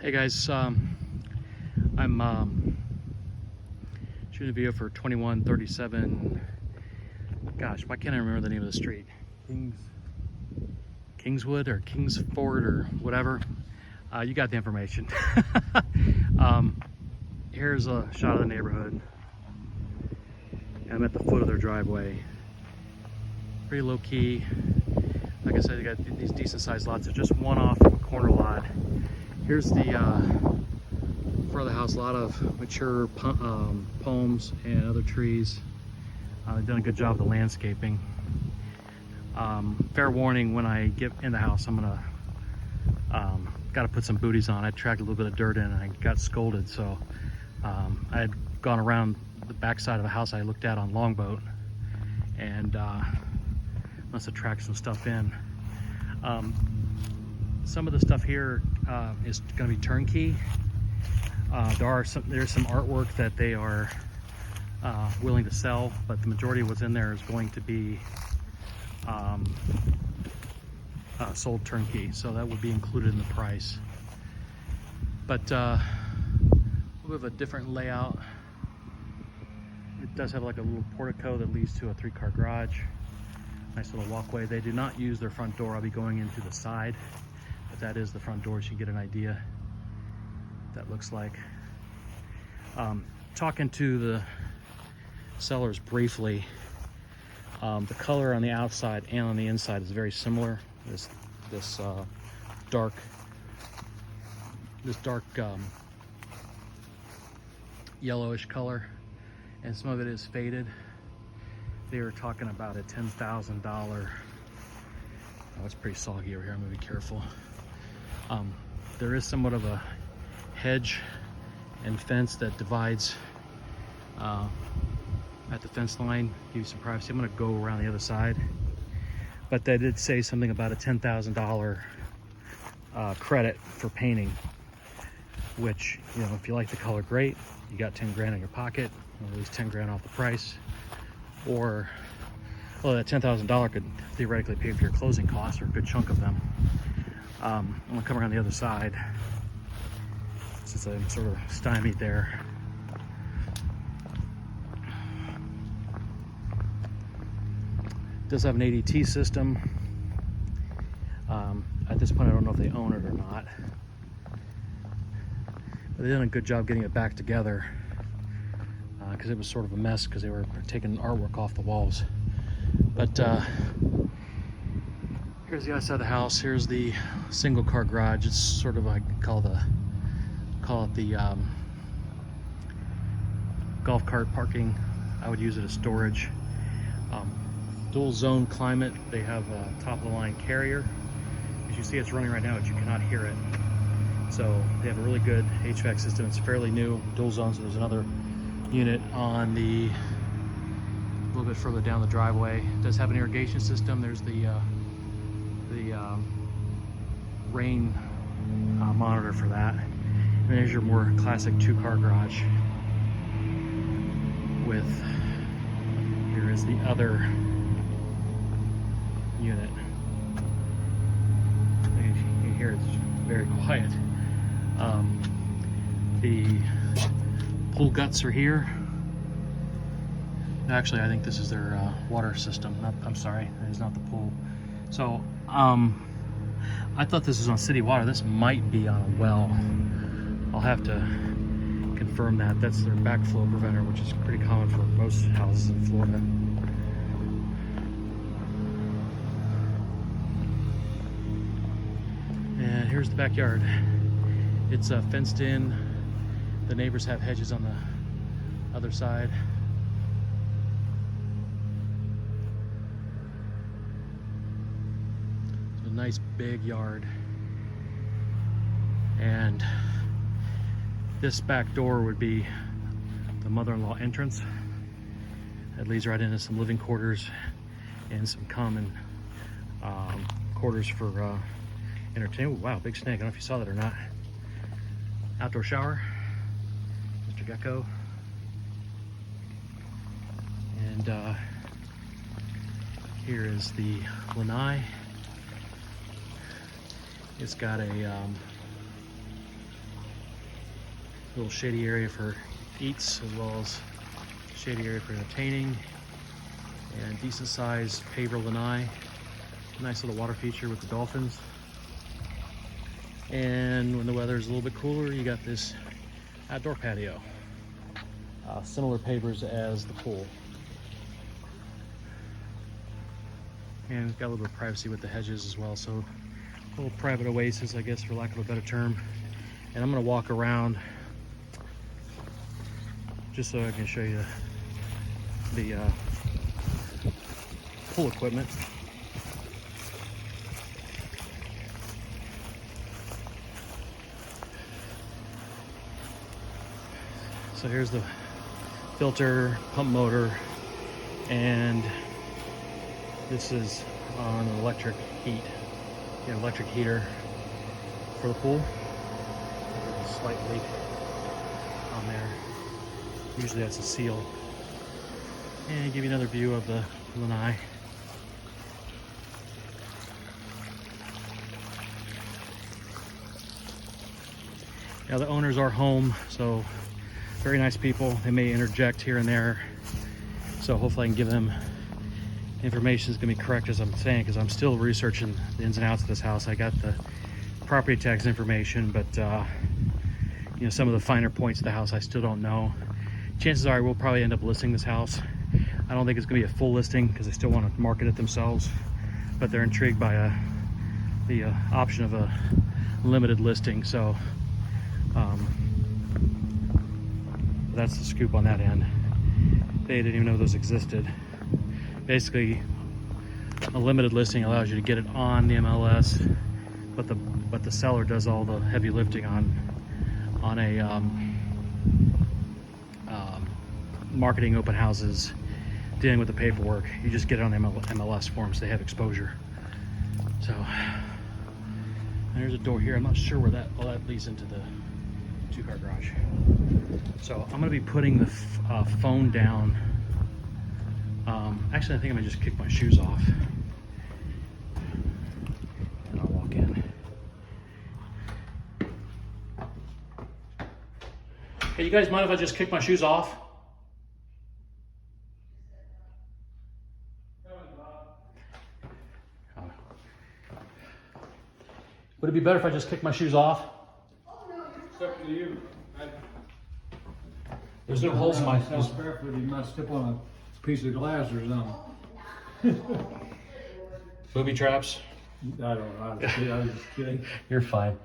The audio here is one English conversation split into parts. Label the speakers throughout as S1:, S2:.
S1: Hey guys, I'm shooting a video for 2137. Gosh, why can't I remember the name of the street? Kingswood or Kingsford or whatever. You got the information. Here's a shot of the neighborhood. I'm at the foot of their driveway. Pretty low key. Like I said, they got these decent sized lots. There's just one off of a corner lot. Here's the front of the house. A lot of mature palms and other trees. They've done a good job of the landscaping. Fair warning, when I get in the house, I'm gonna gotta put some booties on. I dragged a little bit of dirt in and I got scolded, so I had gone around the back side of the house I looked at on Longboat, and must have tracked some stuff in. Some of the stuff here is going to be turnkey. There's some artwork that they are willing to sell, but the majority of what's in there is going to be sold turnkey, so that would be included in the price. But a little bit of a different layout. It does have like a little portico that leads to a 3-car garage. Nice little walkway. They do not use their front door. I'll be going into the side, but that is the front door, so you get an idea what that looks like. Talking to the sellers briefly, the color on the outside and on the inside is very similar. This dark yellowish color, and some of it is faded. They were talking about a $10,000. Oh, it's pretty soggy over here. I'm gonna be careful. There is somewhat of a hedge and fence that divides at the fence line, give you some privacy. I'm gonna go around the other side, but they did say something about a $10,000 credit for painting, which, you know, if you like the color, great. You got 10 grand in your pocket, or at least 10 grand off the price. Or, well, that $10,000 could theoretically pay for your closing costs, or a good chunk of them. I'm gonna come around the other side since I'm sort of stymied there. It does have an ADT system. At this point, I don't know if they own it or not, but they've done a good job getting it back together, because it was sort of a mess because they were taking artwork off the walls. But here's the outside of the house. Here's the single car garage. It's sort of, I call it the golf cart parking. I would use it as storage. Dual zone climate. They have a top of the line carrier. As you see, it's running right now, but you cannot hear it. So they have a really good HVAC system. It's fairly new, dual zone. So there's another unit on the a little bit further down the driveway. It does have an irrigation system. There's the rain monitor for that. And there's your more classic 2-car garage with, here is the other unit. You can hear it's very quiet. The pool guts are here. Actually, I think this is their water system. I'm sorry, that is not the pool. So, I thought this was on city water. This might be on a well. I'll have to confirm that. That's their backflow preventer, which is pretty common for most houses in Florida. And here's the backyard. It's fenced in. The neighbors have hedges on the other side. It's a nice big yard. And this back door would be the mother-in-law entrance. It leads right into some living quarters and some common quarters for entertainment. Wow, big snake. I don't know if you saw that or not. Outdoor shower. Mr. Gecko. And here is the lanai. It's got a little shady area for eats, as well as shady area for entertaining, and decent sized paver lanai. Nice little water feature with the dolphins. And when the weather is a little bit cooler, you got this outdoor patio. Similar pavers as the pool. And it's got a little bit of privacy with the hedges as well, so a little private oasis, I guess, for lack of a better term. And I'm gonna walk around just so I can show you the pool equipment. So here's the filter, pump motor, and this is on an electric heat, electric heater for the pool. There's a slight leak on there. Usually that's a seal. And give you another view of the lanai. Now the owners are home, so very nice people. They may interject here and there, so hopefully I can give them information is going to be correct as I'm saying, because I'm still researching the ins and outs of this house. I got the property tax information, but some of the finer points of the house I still don't know. Chances are I will probably end up listing this house. I don't think it's going to be a full listing because they still want to market it themselves, but they're intrigued by the option of a limited listing. So that's the scoop on that end. They didn't even know those existed. Basically, a limited listing allows you to get it on the MLS, but the seller does all the heavy lifting on a marketing open houses, dealing with the paperwork. You just get it on the MLS forms. They have exposure. So there's a door here. I'm not sure where that leads into the two-car garage. So I'm gonna be putting the phone down. Actually, I think I'm gonna just kick my shoes off and I'll walk in. Hey, you guys mind if I just kick my shoes off? Would it be better if I just kicked my shoes off?
S2: It's up to you.
S1: There's no holes in my shoes.
S2: Barefoot, you might step on a piece of glass or something.
S1: Booby traps?
S2: I don't know. I was just kidding.
S1: You're fine.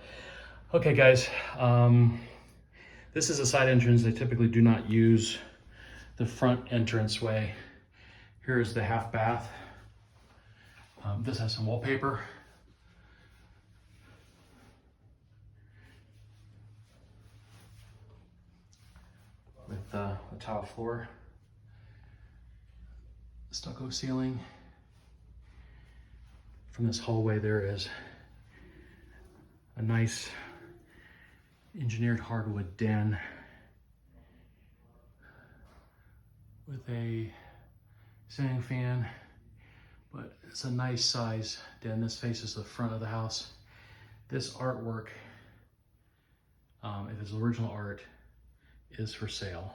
S1: Okay, guys. This is a side entrance. They typically do not use the front entrance way. Here is the half bath. This has some wallpaper. With a tile floor, stucco ceiling. From this hallway there is a nice engineered hardwood den with a ceiling fan, but it's a nice size den. This faces the front of the house. This artwork, if it's original art, is for sale.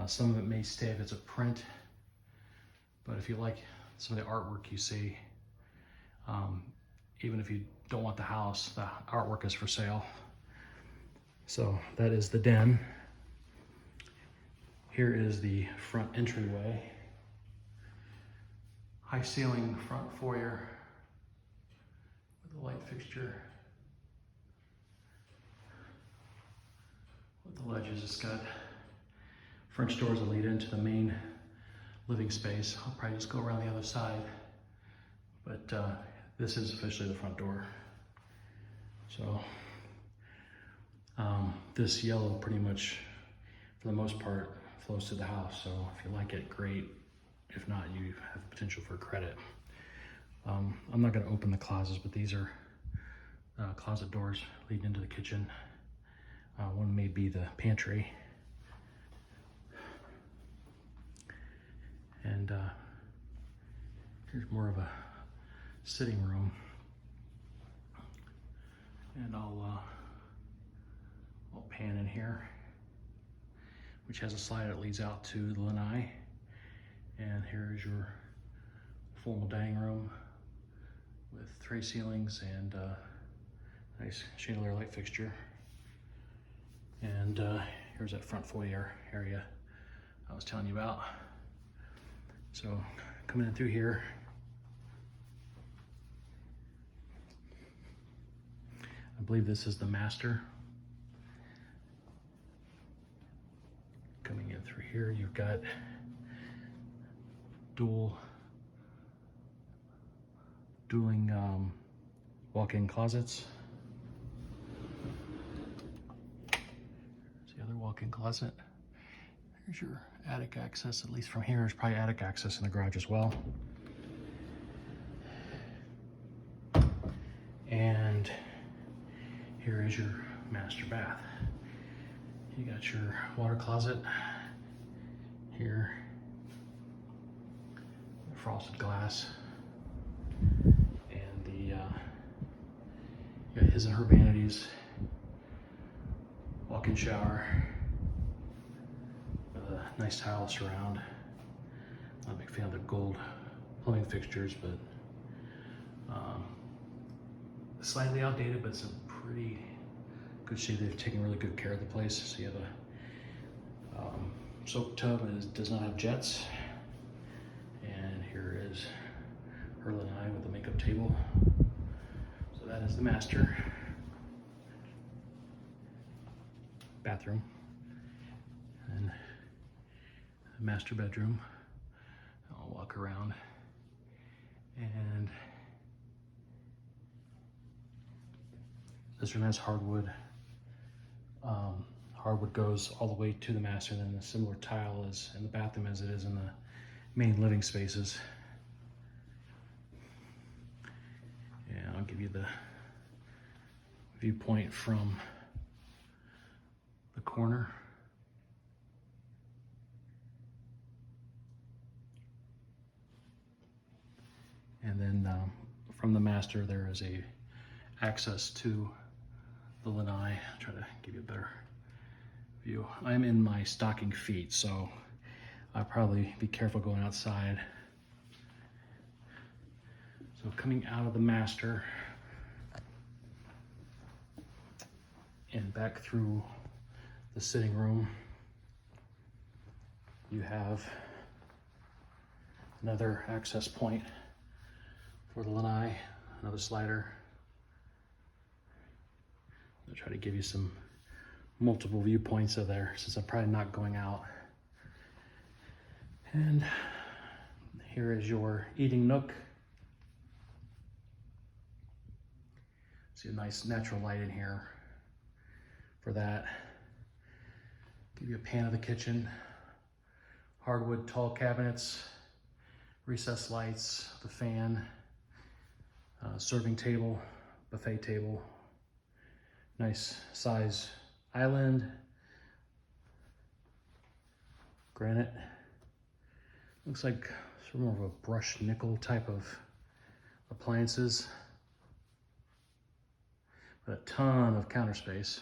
S1: Some of it may stay if it's a print, but if you like some of the artwork you see, even if you don't want the house, the artwork is for sale. So that is the den. Here is the front entryway. High ceiling front foyer with a light fixture. With the ledges, it's got French doors that lead into the main living space. I'll probably just go around the other side, but this is officially the front door. So this yellow pretty much, for the most part, flows to the house. So if you like it, great. If not, you have potential for credit. I'm not going to open the closets, but these are closet doors leading into the kitchen. One may be the pantry. And here's more of a sitting room. And I'll I'll pan in here, which has a slide that leads out to the lanai. And here is your formal dining room with tray ceilings and nice chandelier light fixture. And here's that front foyer area I was telling you about. So coming in through here, I believe this is the master. Coming in through here, you've got dueling walk-in closets. There's the other walk-in closet. Here's your attic access, at least from here. There's probably attic access in the garage as well. And here is your master bath. You got your water closet here, frosted glass, and the you got his and her vanities, walk-in shower with a nice tile surround. Not a big fan of the gold plumbing fixtures, but slightly outdated, but it's in pretty good shape. They've taken really good care of the place. So you have a soak tub that does not have jets. And here is her lanai with the makeup table. So that is the master bathroom. And the master bedroom. I'll walk around. And this room has hardwood. Hardwood goes all the way to the master, and then a similar tile is in the bathroom as it is in the main living spaces. And I'll give you the viewpoint from the corner. And then from the master, there is a access to the lanai. I'll try to give you a better view. I'm in my stocking feet, so I'll probably be careful going outside. So coming out of the master and back through the sitting room, you have another access point for the lanai, another slider. I'll try to give you some multiple viewpoints of there, since I'm probably not going out. And here is your eating nook. See a nice natural light in here for that. Give you a pan of the kitchen. Hardwood tall cabinets, recessed lights, the fan, serving table, buffet table, nice size island, granite. Looks like sort of more of a brushed nickel type of appliances, but a ton of counter space.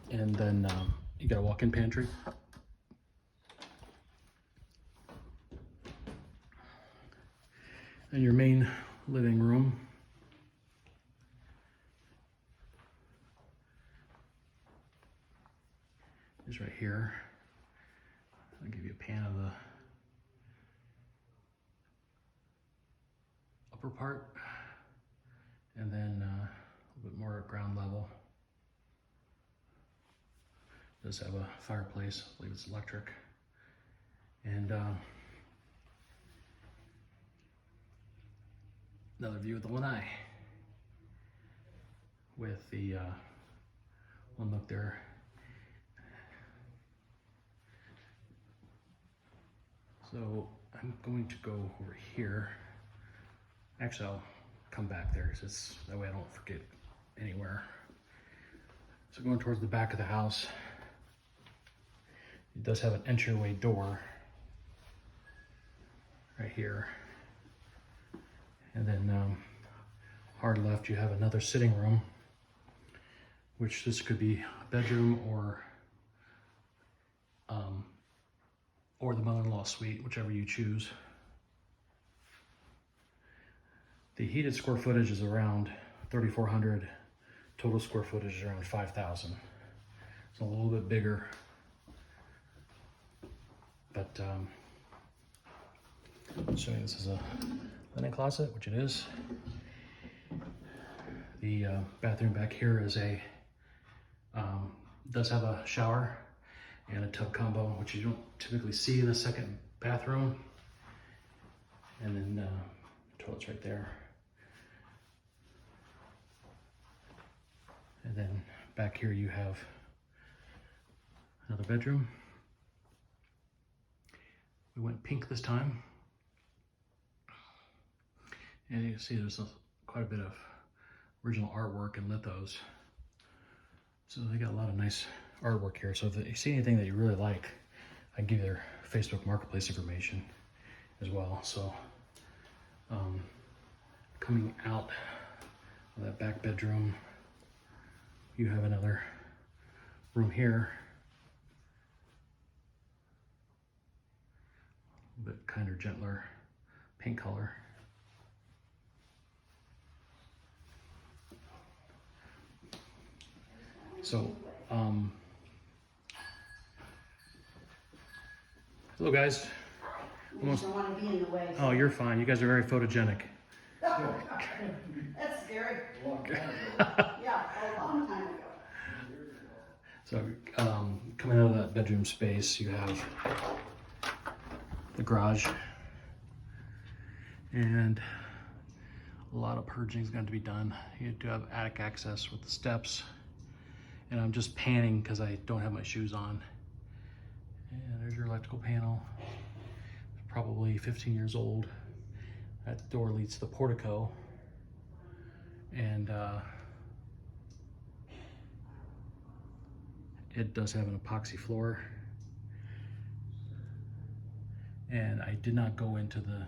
S1: And then you got a walk-in pantry. And your main living room. Is right here. I'll give you a pan of the upper part, and then a little bit more at ground level. It does have a fireplace, I believe it's electric. And another view of the lanai with the one look there. So I'm going to go over here. Actually, I'll come back there, because that way I don't forget anywhere. So going towards the back of the house, it does have an entryway door right here. And then hard left, you have another sitting room, which this could be a bedroom or the mother-in-law suite, whichever you choose. The heated square footage is around 3,400. Total square footage is around 5,000. It's a little bit bigger, but so this is a linen closet, which it is. The bathroom back here is does have a shower and a tub combo, which you don't typically see in a second bathroom. And then toilet's right there. And then back here you have another bedroom. We went pink this time. And you can see there's quite a bit of original artwork and lithos. So they got a lot of nice artwork here. So if you see anything that you really like, I can give you their Facebook Marketplace information as well. So coming out of that back bedroom, you have another room here. A bit kinder, gentler paint color. So, hello guys.
S3: Almost don't want to be in the way.
S1: Oh, you're fine. You guys are very photogenic.
S3: That's scary. Yeah, a long time ago.
S1: So, coming out of that bedroom space, you have the garage, and a lot of purging is going to be done. You do have attic access with the steps, and I'm just panning because I don't have my shoes on. And there's your electrical panel. It's probably 15 years old. That door leads to the portico, and it does have an epoxy floor. And I did not go into the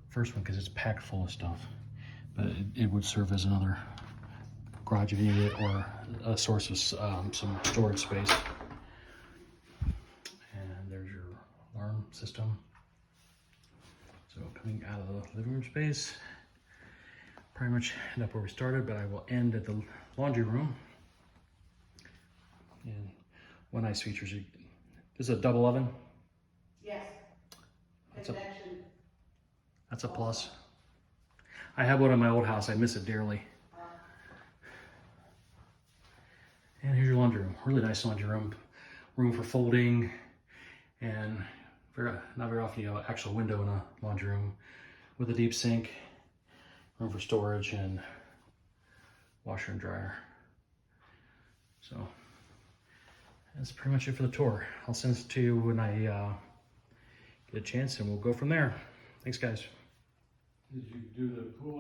S1: first one because it's packed full of stuff, but it would serve as another garage if you need it, or a source of some storage space. And there's your alarm system. So coming out of the living room space, pretty much end up where we started, but I will end at the laundry room. And one nice feature is this is a double oven.
S3: Yes.
S1: That's a plus. I have one in my old house. I miss it dearly. And here's your laundry room. Really nice laundry room. Room for folding, and not very often you have an actual window in a laundry room, with a deep sink, room for storage, and washer and dryer. So that's pretty much it for the tour. I'll send it to you when I get a chance, and we'll go from there. Thanks, guys.
S2: Did you do the pool